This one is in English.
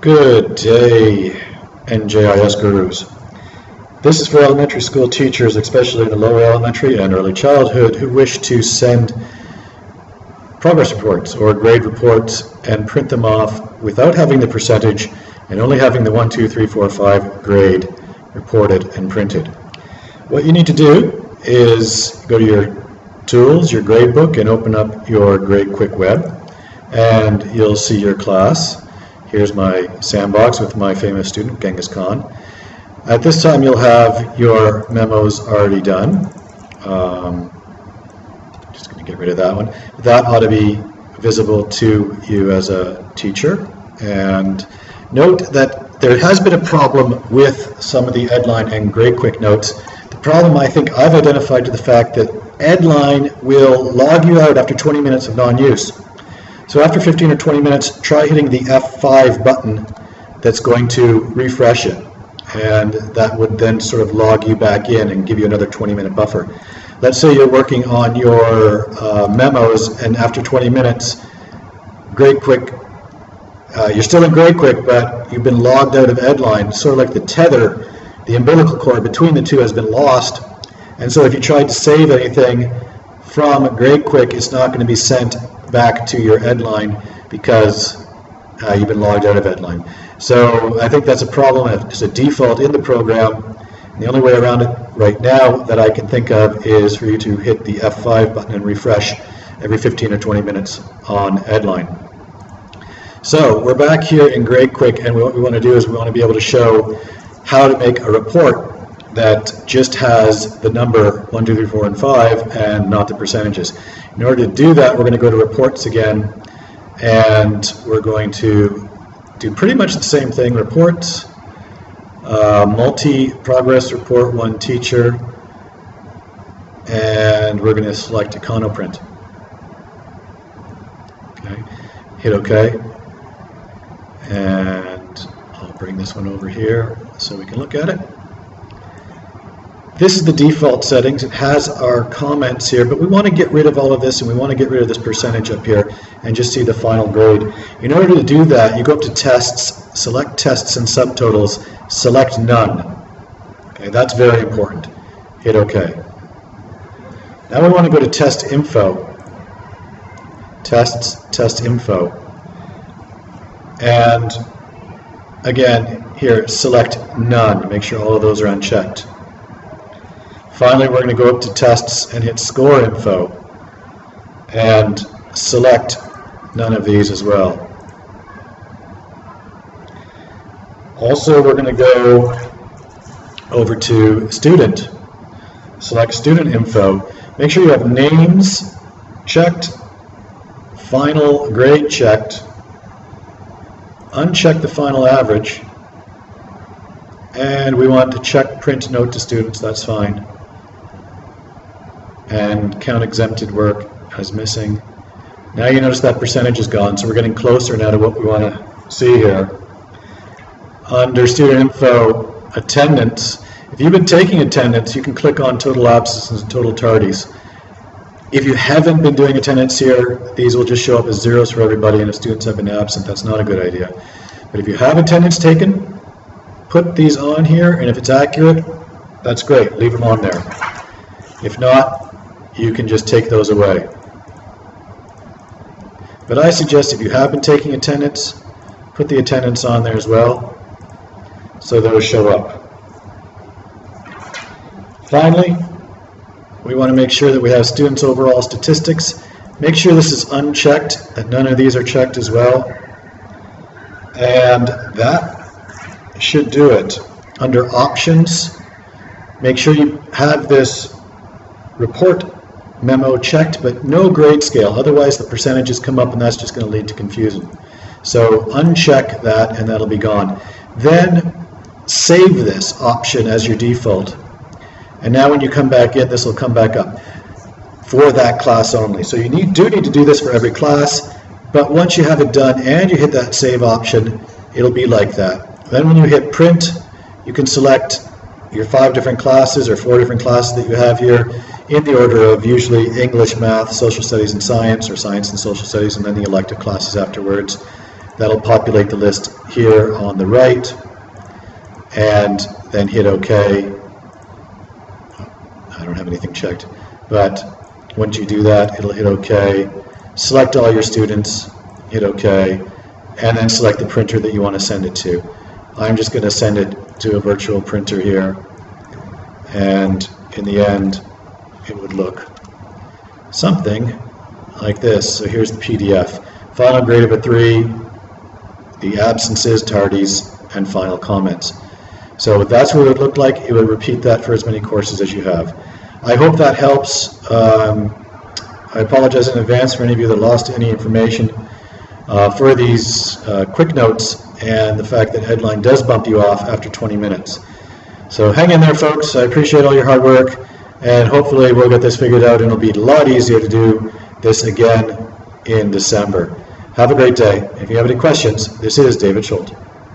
Good day, NJIS gurus. This is for elementary school teachers, especially in the lower elementary and early childhood, who wish to send progress reports or grade reports and print them off without having the percentage and only having the 1, 2, 3, 4, 5 grade reported and printed. What you need to do is go to your tools, your grade book, and open up your Grade Quick Web, and you'll see your class. Here's my sandbox with my famous student, Genghis Khan. At this time, you'll have your memos already done. Just going to get rid of that one. That ought to be visible to you as a teacher. And note that there has been a problem with some of the Edline and Grade Quick notes. The problem I think I've identified to the fact that Edline will log you out after 20 minutes of non-use. So after 15 or 20 minutes, try hitting the F5 button that's going to refresh it. And that would then sort of log you back in and give you another 20-minute buffer. Let's say you're working on your memos, and after 20 minutes, Grade Quick, you're still in Grade Quick, but you've been logged out of Edline. Sort of like the tether, the umbilical cord between the two has been lost. And so if you tried to save anything from Grade Quick, it's not going to be sent back to your Edline because you've been logged out of Edline. So I think that's a problem. It's a default in the program. And the only way around it right now that I can think of is for you to hit the F5 button and refresh every 15 or 20 minutes on Edline. So we're back here in Grade Quick, and what we want to do is we want to be able to show how to make a report that just has the number 1, 2, 3, 4, and 5 and not the percentages. In order to do that, we're going to go to Reports again, and we're going to do pretty much the same thing. Reports, multi-progress report, one teacher, and we're going to select Econoprint. Okay, hit OK, and I'll bring this one over here so we can look at it. This is the default settings. It has our comments here, but we want to get rid of all of this, and we want to get rid of this percentage up here and just see the final grade. In order to do that, you go up to Tests, select Tests and Subtotals, select None. Okay, that's very important. Hit OK. Now we want to go to Test Info. Tests, Test Info. And again, here, select None. Make sure all of those are unchecked. Finally, we're going to go up to Tests and hit Score Info and select none of these as well. Also, we're going to go over to Student. Select Student Info. Make sure you have names checked, final grade checked, uncheck the final average, and we want to check Print Note to Students, that's fine. And count exempted work as missing. Now you notice that percentage is gone, so we're getting closer now to what we want to see here. Under Student Info, Attendance. If you've been taking attendance, you can click on Total Absences and Total Tardies. If you haven't been doing attendance here, these will just show up as zeros for everybody, and if students have been absent, that's not a good idea. But if you have attendance taken, put these on here, and if it's accurate, that's great, leave them on there. If not, you can just take those away. But I suggest if you have been taking attendance, put the attendance on there as well, so those show up. Finally, we want to make sure that we have students' overall statistics. Make sure this is unchecked, that none of these are checked as well. And that should do it. Under Options, make sure you have this report memo checked, but no grade scale. Otherwise, the percentages come up, and that's just going to lead to confusion. So uncheck that, and that'll be gone. Then save this option as your default. And now when you come back in, this will come back up for that class only. So you do need to do this for every class, but once you have it done and you hit that save option, it'll be like that. Then when you hit print, you can select your 5 different classes or 4 different classes that you have here in the order of usually English, Math, Social Studies, and Science, or Science and Social Studies, and then the elective classes afterwards. That'll populate the list here on the right, and then hit OK. I don't have anything checked, but once you do that, it'll hit OK. Select all your students, hit OK, and then select the printer that you want to send it to. I'm just going to send it to a virtual printer here, and in the end, it would look something like this. So here's the PDF. Final grade of a 3, the absences, tardies, and final comments. So that's what it would look like. It would repeat that for as many courses as you have. I hope that helps. I apologize in advance for any of you that lost any information. For these quick notes and the fact that Headline does bump you off after 20 minutes. So hang in there, folks. I appreciate all your hard work, and hopefully we'll get this figured out and it'll be a lot easier to do this again in December. Have a great day. If you have any questions, this is David Schultz.